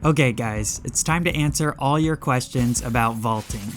Okay guys, it's time to answer all your questions about vaulting.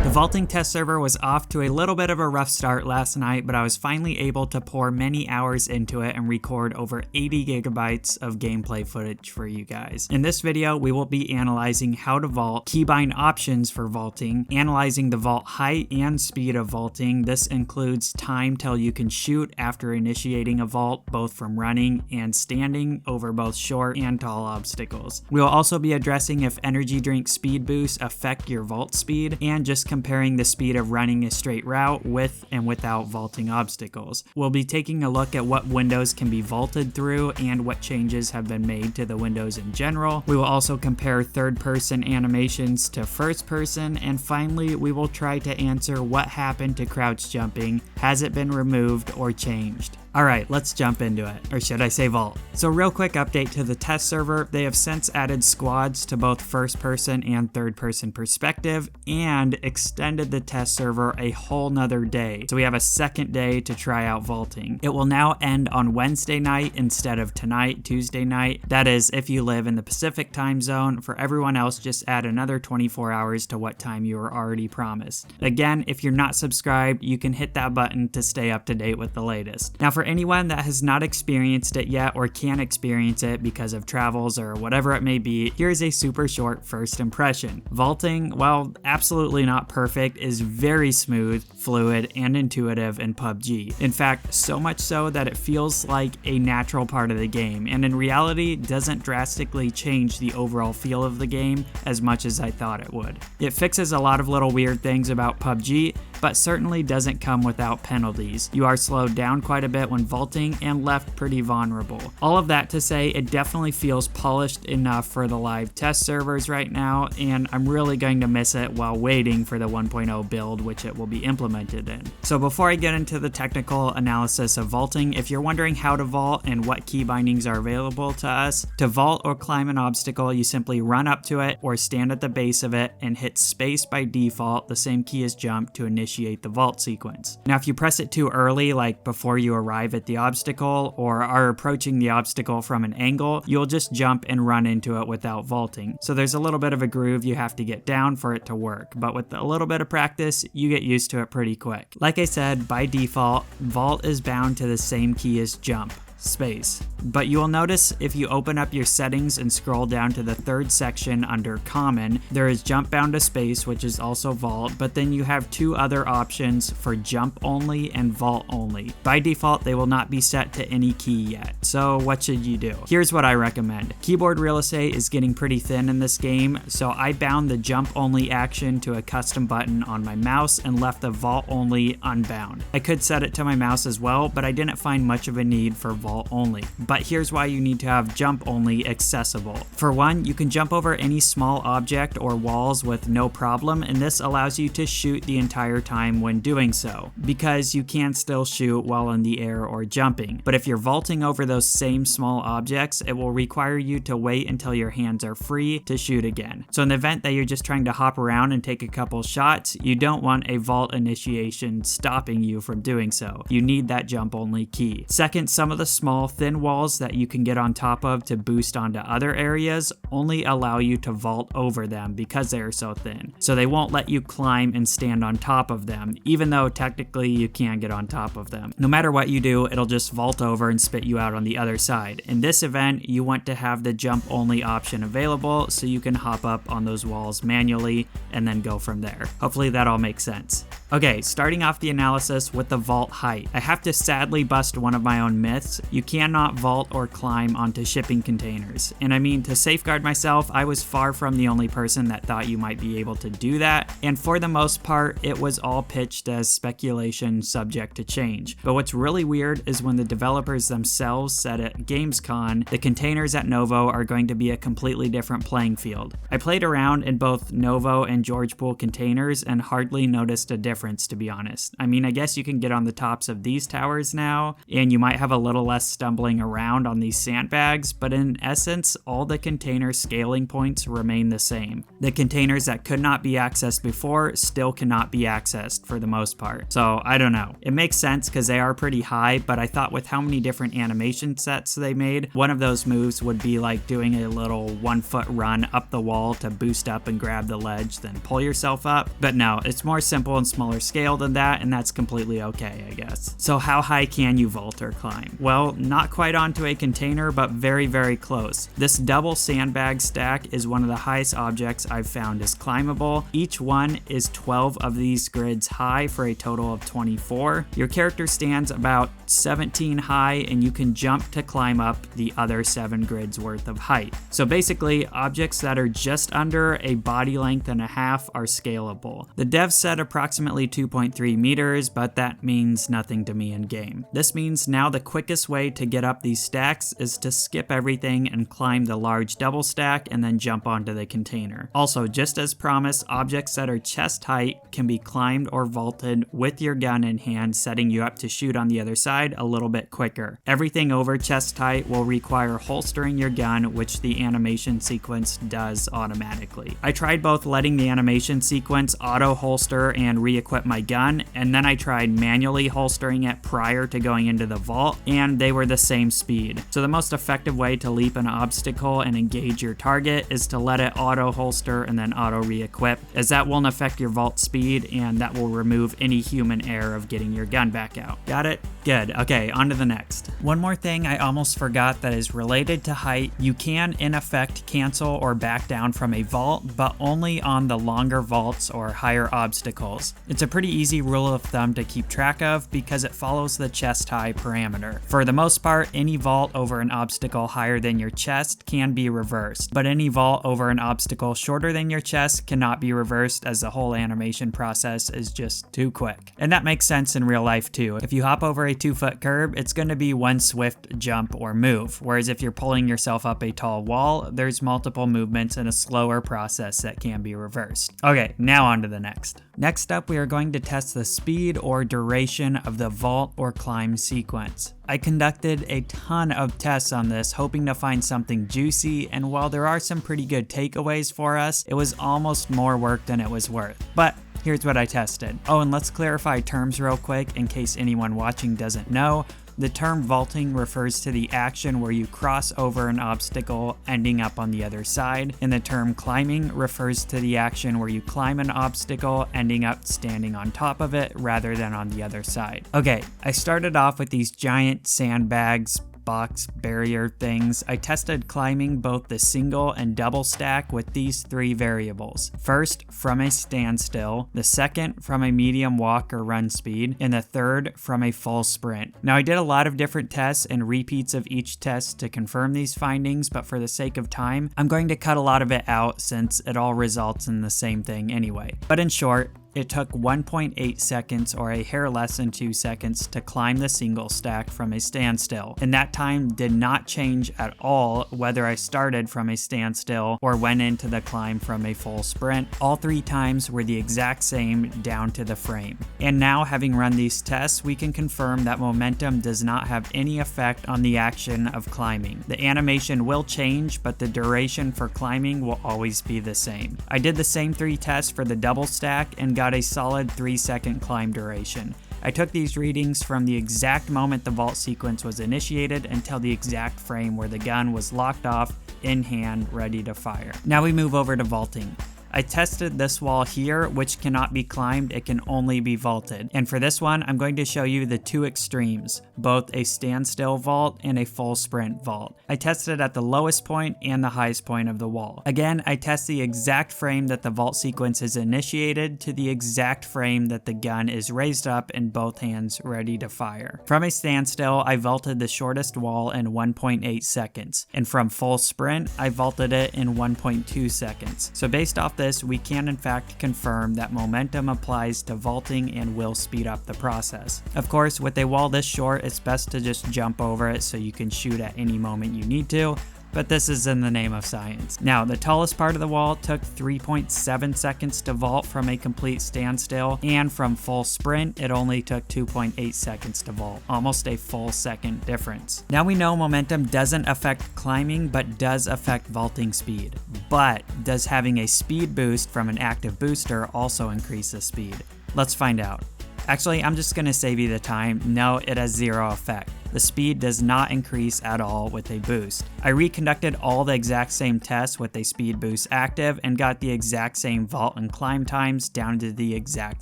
The vaulting test server was off to a little bit of a rough start last night, but I was finally able to pour many hours into it and record over 80 gigabytes of gameplay footage for you guys. In this video, we will be analyzing how to vault, keybind options for vaulting, analyzing the vault height and speed of vaulting. This includes time till you can shoot after initiating a vault, both from running and standing over both short and tall obstacles. We will also be addressing if energy drink speed boosts affect your vault speed, and just comparing the speed of running a straight route with and without vaulting obstacles. We'll be taking a look at what windows can be vaulted through and what changes have been made to the windows in general. We will also compare third-person animations to first-person, and finally we will try to answer what happened to crouch jumping. Has it been removed or changed? Alright, let's jump into it. Or should I say vault? So real quick update to the test server. They have since added squads to both first person and third person perspective and extended the test server a whole nother day. So we have a second day to try out vaulting. It will now end on Wednesday night instead of tonight, Tuesday night. That is if you live in the Pacific time zone. For everyone else, just add another 24 hours to what time you were already promised. Again, if you're not subscribed, you can hit that button to stay up to date with the latest. Now for anyone that has not experienced it yet or can experience it because of travels or whatever it may be, here's a super short first impression. Vaulting, while absolutely not perfect, is very smooth, fluid, and intuitive in PUBG. In fact, so much so that it feels like a natural part of the game, and in reality doesn't drastically change the overall feel of the game as much as I thought it would. It fixes a lot of little weird things about PUBG, but certainly doesn't come without penalties. You are slowed down quite a bit when vaulting and left pretty vulnerable. All of that to say, it definitely feels polished enough for the live test servers right now, and I'm really going to miss it while waiting for the 1.0 build, which it will be implemented in. So before I get into the technical analysis of vaulting, if you're wondering how to vault and what key bindings are available to us, to vault or climb an obstacle, you simply run up to it or stand at the base of it and hit space by default, the same key as jump, to initiate the vault sequence. Now if you press it too early, like before you arrive at the obstacle or are approaching the obstacle from an angle, you'll just jump and run into it without vaulting. So there's a little bit of a groove you have to get down for it to work, but with a little bit of practice, you get used to it pretty quick. Like I said, by default, vault is bound to the same key as jump, space. But you will notice if you open up your settings and scroll down to the third section under common, there is jump bound to space, which is also vault, but then you have two other options for jump only and vault only. By default, they will not be set to any key yet. So what should you do? Here's what I recommend. Keyboard real estate is getting pretty thin in this game, so I bound the jump only action to a custom button on my mouse and left the vault only unbound. I could set it to my mouse as well, but I didn't find much of a need for vault only. But here's why you need to have jump only accessible. For one, you can jump over any small object or walls with no problem, and this allows you to shoot the entire time when doing so, because you can still shoot while in the air or jumping. But if you're vaulting over those same small objects, it will require you to wait until your hands are free to shoot again. So in the event that you're just trying to hop around and take a couple shots, you don't want a vault initiation stopping you from doing so. You need that jump only key. Second, some of the small thin walls that you can get on top of to boost onto other areas only allow you to vault over them because they are so thin. So they won't let you climb and stand on top of them, even though technically you can get on top of them. No matter what you do, it'll just vault over and spit you out on the other side. In this event, you want to have the jump only option available so you can hop up on those walls manually and then go from there. Hopefully that all makes sense. Okay, starting off the analysis with the vault height. I have to sadly bust one of my own myths. You cannot vault or climb onto shipping containers. And I mean, to safeguard myself, I was far from the only person that thought you might be able to do that. And for the most part, it was all pitched as speculation subject to change. But what's really weird is when the developers themselves said at Gamescom, the containers at Novo are going to be a completely different playing field. I played around in both Novo and George Pool containers and hardly noticed a difference, to be honest. I mean, I guess you can get on the tops of these towers now, and you might have a little less less stumbling around on these sandbags, but in essence, all the container scaling points remain the same. The containers that could not be accessed before still cannot be accessed for the most part. So I don't know. It makes sense because they are pretty high, but I thought with how many different animation sets they made, one of those moves would be like doing a little 1 foot run up the wall to boost up and grab the ledge, then pull yourself up. But no, it's more simple and smaller scale than that, and that's completely okay, I guess. So how high can you vault or climb? Well, not quite onto a container, but very, very close. This double sandbag stack is one of the highest objects I've found is climbable. Each one is 12 of these grids high for a total of 24. Your character stands about 17 high, and you can jump to climb up the other 7 grids worth of height. So basically, objects that are just under a body length and a half are scalable. The devs said approximately 2.3 meters, but that means nothing to me in game. This means now the quickest way to get up these stacks is to skip everything and climb the large double stack and then jump onto the container. Also, just as promised, objects that are chest height can be climbed or vaulted with your gun in hand, setting you up to shoot on the other side a little bit quicker. Everything over chest height will require holstering your gun, which the animation sequence does automatically. I tried both letting the animation sequence auto holster and re-equip my gun, and then I tried manually holstering it prior to going into the vault, and they were the same speed. So the most effective way to leap an obstacle and engage your target is to let it auto holster and then auto re-equip, as that won't affect your vault speed and that will remove any human error of getting your gun back out. Got it? Good. Okay, on to the next. One more thing I almost forgot that is related to height. You can in effect cancel or back down from a vault, but only on the longer vaults or higher obstacles. It's a pretty easy rule of thumb to keep track of because it follows the chest high parameter. For the most part, any vault over an obstacle higher than your chest can be reversed, but any vault over an obstacle shorter than your chest cannot be reversed, as the whole animation process is just too quick. And that makes sense in real life too. If you hop over a 2-foot curb, it's going to be one swift jump or move, whereas if you're pulling yourself up a tall wall, there's multiple movements and a slower process that can be reversed. Okay, now on to the next. Next up, we are going to test the speed or duration of the vault or climb sequence. I conducted a ton of tests on this, hoping to find something juicy, and while there are some pretty good takeaways for us, it was almost more work than it was worth. But here's what I tested. Oh, and let's clarify terms real quick in case anyone watching doesn't know. The term vaulting refers to the action where you cross over an obstacle ending up on the other side, and the term climbing refers to the action where you climb an obstacle ending up standing on top of it rather than on the other side. Okay, I started off with these giant sandbags, box barrier things. I tested climbing both the single and double stack with these 3 variables. First, from a standstill, the second from a medium walk or run speed, and the third from a full sprint. Now I did a lot of different tests and repeats of each test to confirm these findings, but for the sake of time, I'm going to cut a lot of it out since it all results in the same thing anyway. But in short, it took 1.8 seconds or a hair less than 2 seconds to climb the single stack from a standstill, and that time did not change at all whether I started from a standstill or went into the climb from a full sprint. All 3 times were the exact same down to the frame. And now, having run these tests, we can confirm that momentum does not have any effect on the action of climbing. The animation will change, but the duration for climbing will always be the same. I did the same 3 tests for the double stack and got a solid 3-second climb duration. I took these readings from the exact moment the vault sequence was initiated until the exact frame where the gun was locked off, in hand, ready to fire. Now we move over to vaulting. I tested this wall here, which cannot be climbed, it can only be vaulted. And for this one, I'm going to show you the 2 extremes, both a standstill vault and a full sprint vault. I tested at the lowest point and the highest point of the wall. Again, I test the exact frame that the vault sequence is initiated to the exact frame that the gun is raised up in both hands ready to fire. From a standstill, I vaulted the shortest wall in 1.8 seconds, and from full sprint, I vaulted it in 1.2 seconds. So based off this, we can in fact confirm that momentum applies to vaulting and will speed up the process. Of course, with a wall this short, it's best to just jump over it so you can shoot at any moment you need to. but this is in the name of science. Now, the tallest part of the wall took 3.7 seconds to vault from a complete standstill, and from full sprint, it only took 2.8 seconds to vault, almost a full second difference. Now we know momentum doesn't affect climbing, but does affect vaulting speed. But does having a speed boost from an active booster also increase the speed? Let's find out. Actually, I'm just gonna save you the time. No, it has zero effect. The speed does not increase at all with a boost. I reconducted all the exact same tests with a speed boost active and got the exact same vault and climb times down to the exact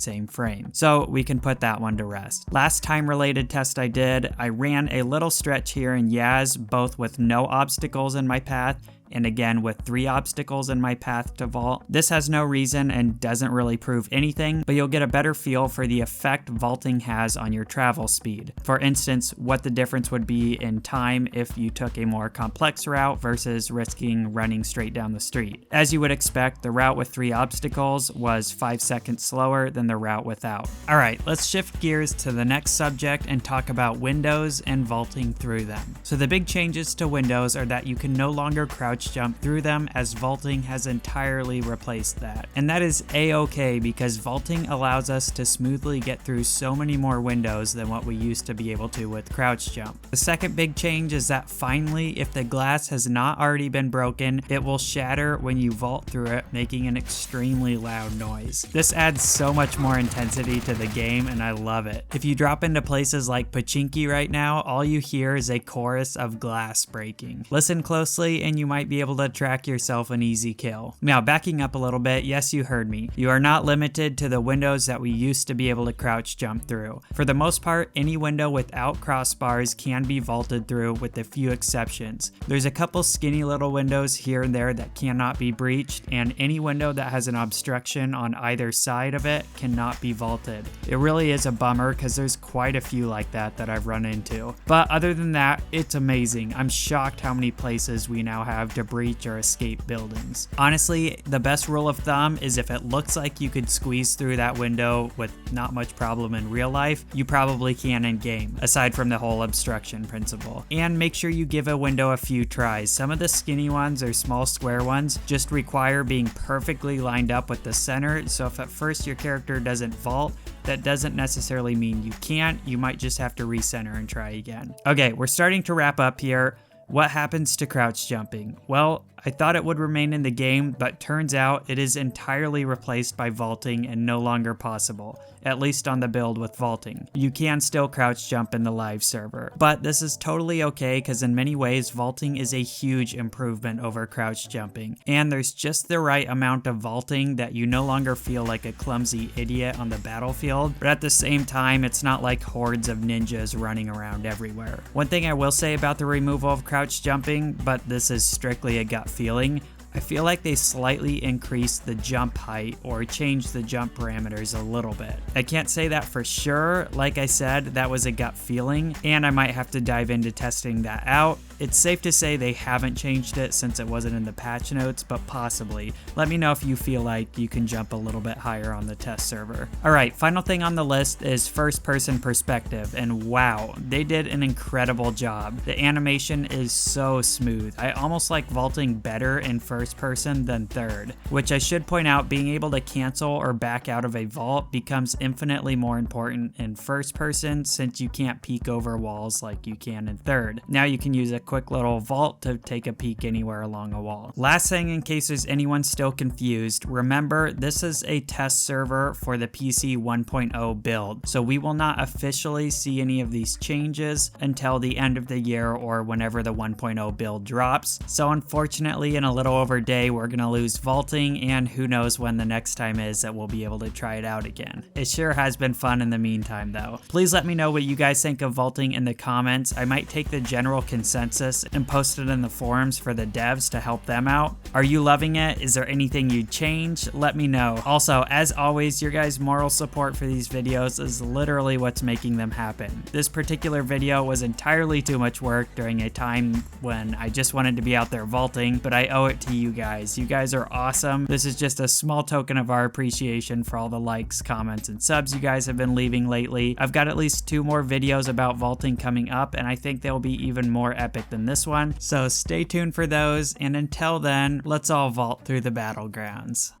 same frame. So we can put that one to rest. Last time related test I did, I ran a little stretch here in Yaz, both with no obstacles in my path and again with 3 obstacles in my path to vault. This has no reason and doesn't really prove anything, but you'll get a better feel for the effect vaulting has on your travel speed. For instance, what the difference would be in time if you took a more complex route versus risking running straight down the street. As you would expect, the route with 3 obstacles was 5 seconds slower than the route without. Alright, let's shift gears to the next subject and talk about windows and vaulting through them. So the big changes to windows are that you can no longer crouch jump through them, as vaulting has entirely replaced that. And that is a-okay because vaulting allows us to smoothly get through so many more windows than what we used to be able to with crouch jump. The second big change is that finally, if the glass has not already been broken, it will shatter when you vault through it, making an extremely loud noise. This adds so much more intensity to the game and I love it. If you drop into places like Pachinki right now, all you hear is a chorus of glass breaking. Listen closely and you might be able to track yourself an easy kill. Now, backing up a little bit, yes, you heard me. You are not limited to the windows that we used to be able to crouch jump through. For the most part, any window without crossbars can be vaulted through with a few exceptions. There's a couple skinny little windows here and there that cannot be breached, and any window that has an obstruction on either side of it cannot be vaulted. It really is a bummer because there's quite a few like that I've run into. But other than that, it's amazing. I'm shocked how many places we now have to breach or escape buildings. Honestly, the best rule of thumb is if it looks like you could squeeze through that window with not much problem in real life, you probably can in game, aside from the whole obstruction principle. And make sure you give a window a few tries. Some of the skinny ones or small square ones just require being perfectly lined up with the center, so if at first your character doesn't vault, that doesn't necessarily mean you can't. You might just have to recenter and try again. Okay, we're starting to wrap up here. What happens to crouch jumping? Well, I thought it would remain in the game, but turns out it is entirely replaced by vaulting and no longer possible, at least on the build with vaulting. You can still crouch jump in the live server, but this is totally okay because in many ways vaulting is a huge improvement over crouch jumping, and there's just the right amount of vaulting that you no longer feel like a clumsy idiot on the battlefield, but at the same time it's not like hordes of ninjas running around everywhere. One thing I will say about the removal of crouch jumping, but this is strictly a gut feeling, I feel like they slightly increased the jump height or changed the jump parameters a little bit. I can't say that for sure. Like I said, that was a gut feeling, and I might have to dive into testing that out. It's safe to say they haven't changed it since it wasn't in the patch notes, but possibly. Let me know if you feel like you can jump a little bit higher on the test server. Alright, final thing on the list is first person perspective, and wow, they did an incredible job. The animation is so smooth. I almost like vaulting better in first person than third, which I should point out, being able to cancel or back out of a vault becomes infinitely more important in first person since you can't peek over walls like you can in third. Now you can use a quick little vault to take a peek anywhere along a wall. Last thing, in case there's anyone still confused, remember this is a test server for the PC 1.0 build, so we will not officially see any of these changes until the end of the year or whenever the 1.0 build drops. So unfortunately, in a little over a day, we're gonna lose vaulting, and who knows when the next time is that we'll be able to try it out again. It sure has been fun in the meantime though. Please let me know what you guys think of vaulting in the comments. I might take the general consensus and post it in the forums for the devs to help them out. Are you loving it? Is there anything you'd change? Let me know. Also, as always, your guys' moral support for these videos is literally what's making them happen. This particular video was entirely too much work during a time when I just wanted to be out there vaulting, but I owe it to you guys. You guys are awesome. This is just a small token of our appreciation for all the likes, comments, and subs you guys have been leaving lately. I've got at least 2 more videos about vaulting coming up, and I think they'll be even more epic than this one. So stay tuned for those, and until then, let's all vault through the Battlegrounds.